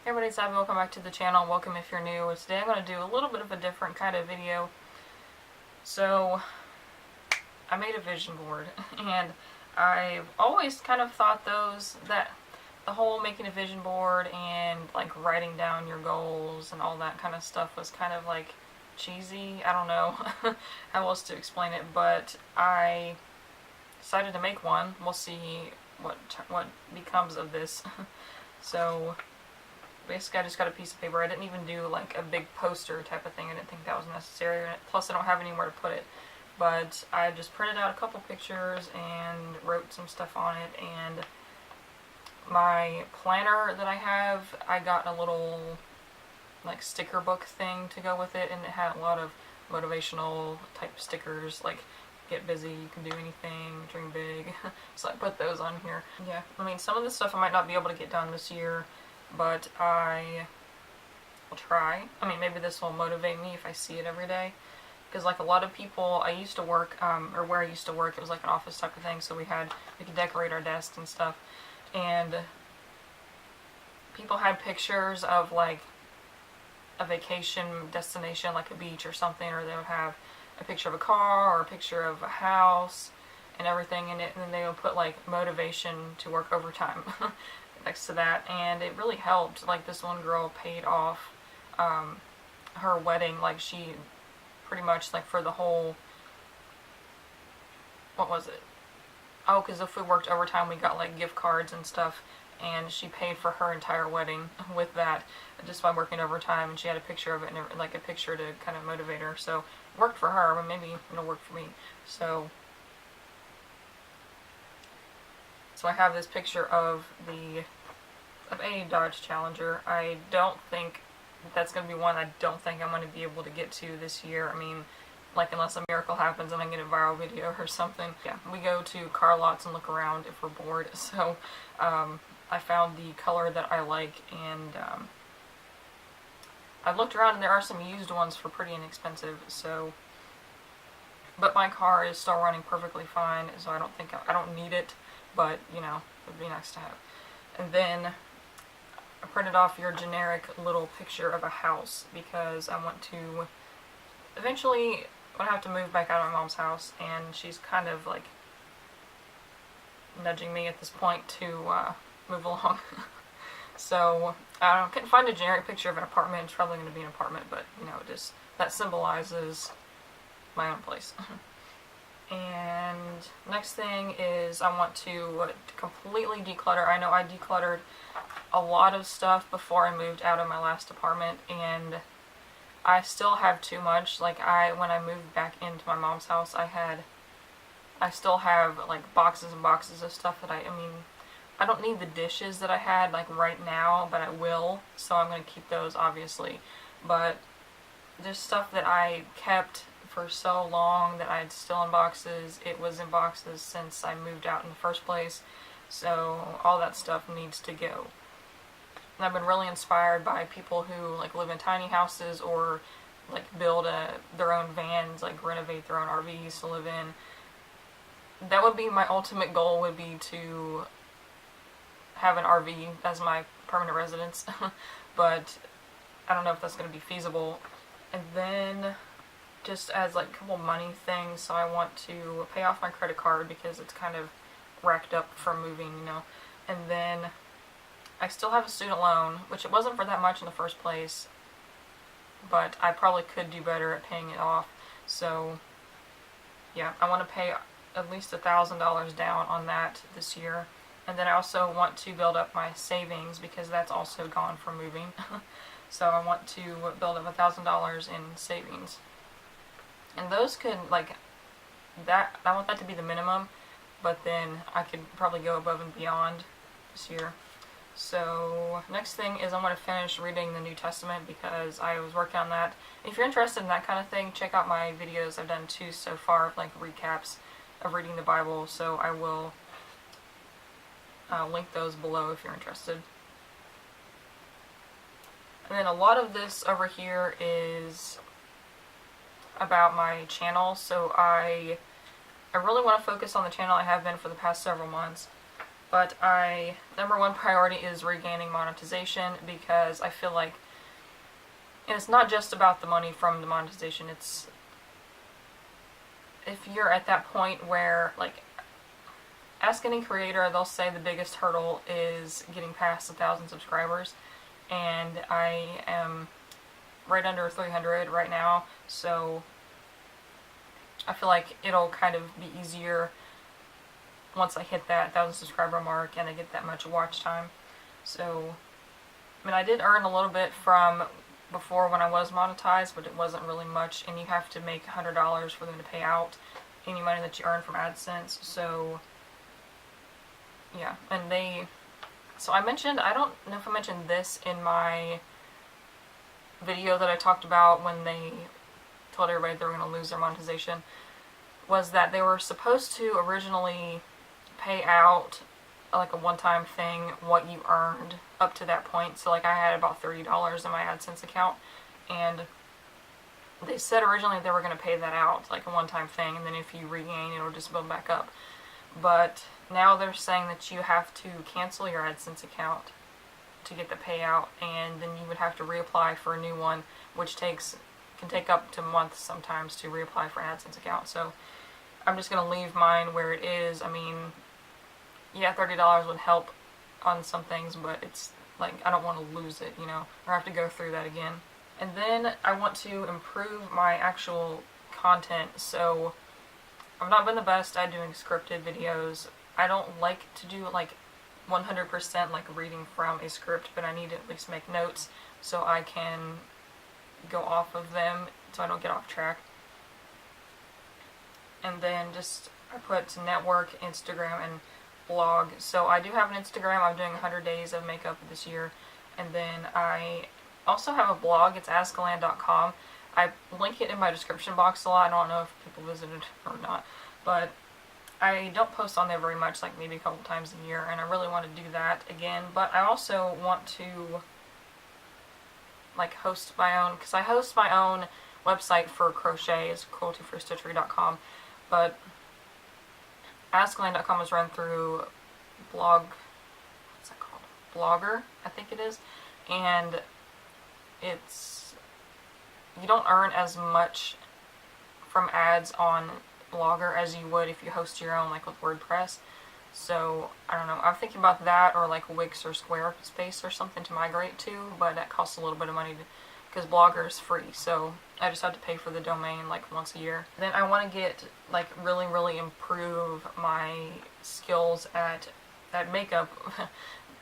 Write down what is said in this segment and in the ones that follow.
Hey everybody, it's Abby. Welcome back to the channel. Welcome if you're new. Today I'm going to do a little bit of a different kind of video. So, I made a vision board, and I've always kind of thought that the whole making a vision board and like writing down your goals and all that kind of stuff was kind of like cheesy. I don't know how else to explain it, but I decided to make one. We'll see what becomes of this. So basically I just got a piece of paper. I didn't even do like a big poster type of thing. I didn't think that was necessary. Plus I don't have anywhere to put it. But I just printed out a couple pictures and wrote some stuff on it. And my planner that I have, I got a little like sticker book thing to go with it. And it had a lot of motivational type stickers like get busy, you can do anything, dream big. So I put those on here. Yeah, I mean some of this stuff I might not be able to get done this year, but I will try. I mean, maybe this will motivate me if I see it every day. Because like a lot of people, I used to work, or where I used to work, it was like an office type of thing, so we could decorate our desks and stuff. And people had pictures of like a vacation destination, like a beach or something, or they would have a picture of a car or a picture of a house and everything in it, and then they would put like motivation to work overtime next to that, and it really helped. Like this one girl paid off her wedding, like she pretty much like for the whole, what was it? Oh, because if we worked overtime we got like gift cards and stuff, and she paid for her entire wedding with that just by working overtime, and she had a picture of it and like a picture to kind of motivate her. So it worked for her, but maybe it'll work for me. So I have this picture of a Dodge Challenger. I don't think that's going to be one I don't think I'm going to be able to get to this year. I mean, like unless a miracle happens and I get a viral video or something. Yeah, we go to car lots and look around if we're bored. So I found the color that I like, and I've looked around and there are some used ones for pretty inexpensive. So, but my car is still running perfectly fine, so I don't need it. But, you know, it would be nice to have. And then I printed off your generic little picture of a house because I want to, eventually, I'm going to have to move back out of my mom's house, and she's kind of like nudging me at this point to move along. So, I couldn't find a generic picture of an apartment. It's probably going to be an apartment, but, you know, just, that symbolizes my own place. And next thing is I want to completely declutter. I know I decluttered a lot of stuff before I moved out of my last apartment, and I still have too much. Like when I moved back into my mom's house, I still have like boxes and boxes of stuff that I mean, I don't need the dishes that I had like right now, but I will, so I'm going to keep those obviously. But there's stuff that I kept for so long that I had still in boxes. It was in boxes since I moved out in the first place, so all that stuff needs to go. And I've been really inspired by people who like live in tiny houses or like build their own vans, like renovate their own RVs to live in. That would be my ultimate goal, would be to have an RV as my permanent residence. But I don't know if that's going to be feasible. And then just as like a couple money things, so I want to pay off my credit card because it's kind of racked up from moving, you know. And then I still have a student loan, which it wasn't for that much in the first place, but I probably could do better at paying it off. So yeah, I want to pay at least $1,000 down on that this year. And then I also want to build up my savings because that's also gone from moving. So I want to build up $1,000 in savings. And those could, like, I want that to be the minimum, but then I could probably go above and beyond this year. So, next thing is I'm going to finish reading the New Testament because I was working on that. If you're interested in that kind of thing, check out my videos. I've done 2 so far, like recaps of reading the Bible, so I will link those below if you're interested. And then a lot of this over here is about my channel, so I really want to focus on the channel. I have been for the past several months, But number one priority is regaining monetization, because I feel like, and it's not just about the money from the monetization, it's if you're at that point where, like, ask any creator, they'll say the biggest hurdle is getting past 1,000 subscribers, and I am right under 300 right now, so I feel like it'll kind of be easier once I hit that 1,000 subscriber mark and I get that much watch time. So, I mean, I did earn a little bit from before when I was monetized, but it wasn't really much, and you have to make $100 for them to pay out any money that you earn from AdSense. So yeah, and so I mentioned, I don't know if I mentioned this in my video that I talked about when they told everybody they were going to lose their monetization, was that they were supposed to originally pay out like a one-time thing what you earned up to that point. So like I had about $30 in my AdSense account, and they said originally they were going to pay that out like a one-time thing, and then if you regain, it'll just build back up. But now they're saying that you have to cancel your AdSense account to get the payout, and then you would have to reapply for a new one, which can take up to months sometimes to reapply for an AdSense account. So I'm just going to leave mine where it is. I mean, yeah, $30 would help on some things, but it's like I don't want to lose it, you know, or have to go through that again. And then I want to improve my actual content. So I've not been the best at doing scripted videos. I don't like to do like 100% like reading from a script, but I need to at least make notes so I can go off of them so I don't get off track. And then just I put network, Instagram, and blog. So I do have an Instagram. I'm doing 100 days of makeup this year, and then I also have a blog. It's askaland.com. I link it in my description box a lot. I don't know if people visited or not, but I don't post on there very much, like maybe a couple times a year, and I really want to do that again. But I also want to like host my own, because I host my own website for crochet. It's crueltyfreestitchery.com, but askaland.com is run through what's that called? Blogger, I think it is, and you don't earn as much from ads on Blogger as you would if you host your own, like with WordPress. So I don't know, I'm thinking about that, or like Wix or Squarespace or something to migrate to, but that costs a little bit of money because Blogger is free, so I just have to pay for the domain like once a year. Then I want to get like really improve my skills at makeup.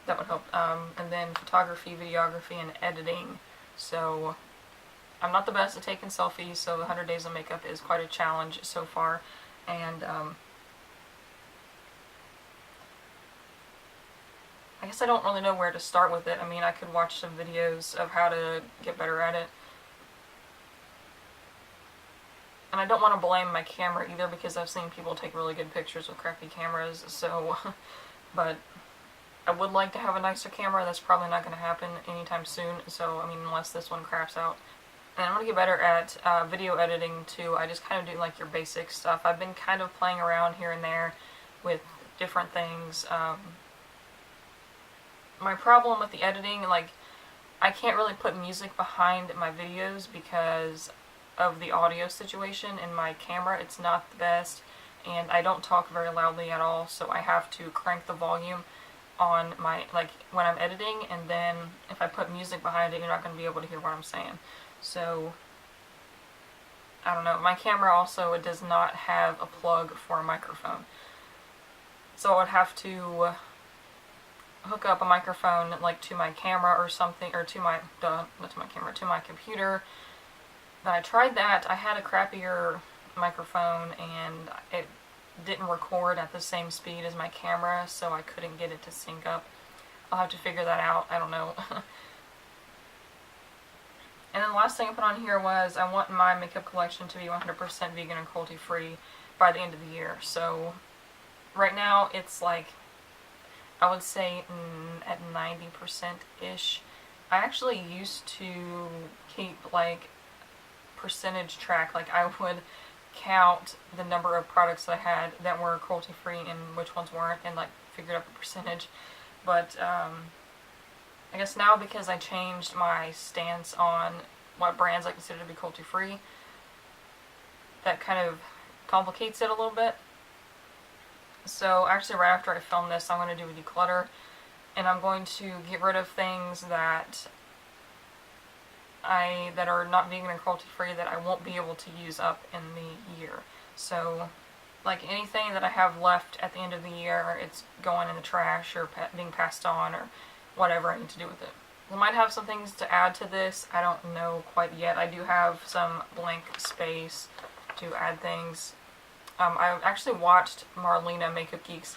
That would help. And then photography, videography, and editing. So I'm not the best at taking selfies, so 100 days of makeup is quite a challenge so far. And I guess I don't really know where to start with it. I mean, I could watch some videos of how to get better at it. And I don't want to blame my camera either, because I've seen people take really good pictures with crappy cameras, so, but I would like to have a nicer camera. That's probably not going to happen anytime soon, so, I mean, unless this one craps out. And I want to get better at video editing too. I just kind of do like your basic stuff. I've been kind of playing around here and there with different things. My problem with the editing, like, I can't really put music behind my videos because of the audio situation in my camera. It's not the best, and I don't talk very loudly at all, so I have to crank the volume on my, like, when I'm editing, and then if I put music behind it, you're not going to be able to hear what I'm saying. So, I don't know. My camera also, it does not have a plug for a microphone. So I would have to hook up a microphone like to my camera or something, or to my, not to my camera, to my computer. But I tried that. I had a crappier microphone and it didn't record at the same speed as my camera, so I couldn't get it to sync up. I'll have to figure that out. I don't know. And then the last thing I put on here was I want my makeup collection to be 100% vegan and cruelty-free by the end of the year. So right now it's like, I would say at 90%-ish. I actually used to keep like percentage track. Like I would count the number of products that I had that were cruelty-free and which ones weren't, and like figured out the percentage. But I guess now, because I changed my stance on what brands I consider to be cruelty-free, that kind of complicates it a little bit. So actually, right after I film this, I'm going to do a declutter, and I'm going to get rid of things that are not vegan and cruelty-free that I won't be able to use up in the year. So, like anything that I have left at the end of the year, it's going in the trash or being passed on or whatever I need to do with it. I might have some things to add to this. I don't know quite yet. I do have some blank space to add things. I actually watched Marlena Makeup Geek's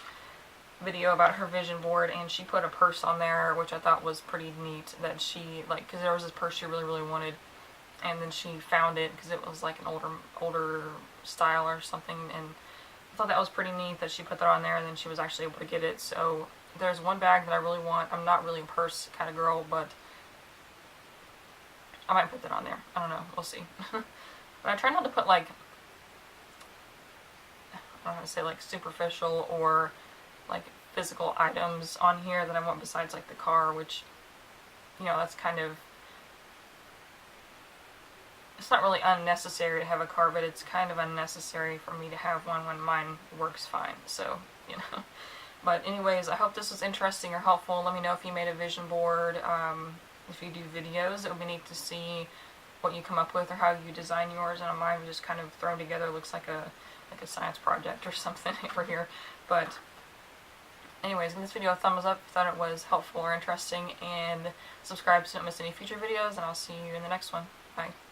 video about her vision board, and she put a purse on there, which I thought was pretty neat, that she, like, because there was this purse she really, really wanted, and then she found it because it was like an older style or something, and I thought that was pretty neat that she put that on there, and then she was actually able to get it. So there's one bag that I really want. I'm not really a purse kind of girl, but I might put that on there. I don't know. We'll see. But I try not to put, like, I don't know how to say, like, superficial or like physical items on here that I want besides like the car, which, you know, that's kind of, it's not really unnecessary to have a car, but it's kind of unnecessary for me to have one when mine works fine. So, you know. But anyways, I hope this was interesting or helpful. Let me know if you made a vision board. If you do videos, it would be neat to see what you come up with or how you design yours. And mine was just kind of thrown together. Looks like a science project or something over here. But anyways, give this video a thumbs up if you thought it was helpful or interesting, and subscribe so you don't miss any future videos, and I'll see you in the next one. Bye.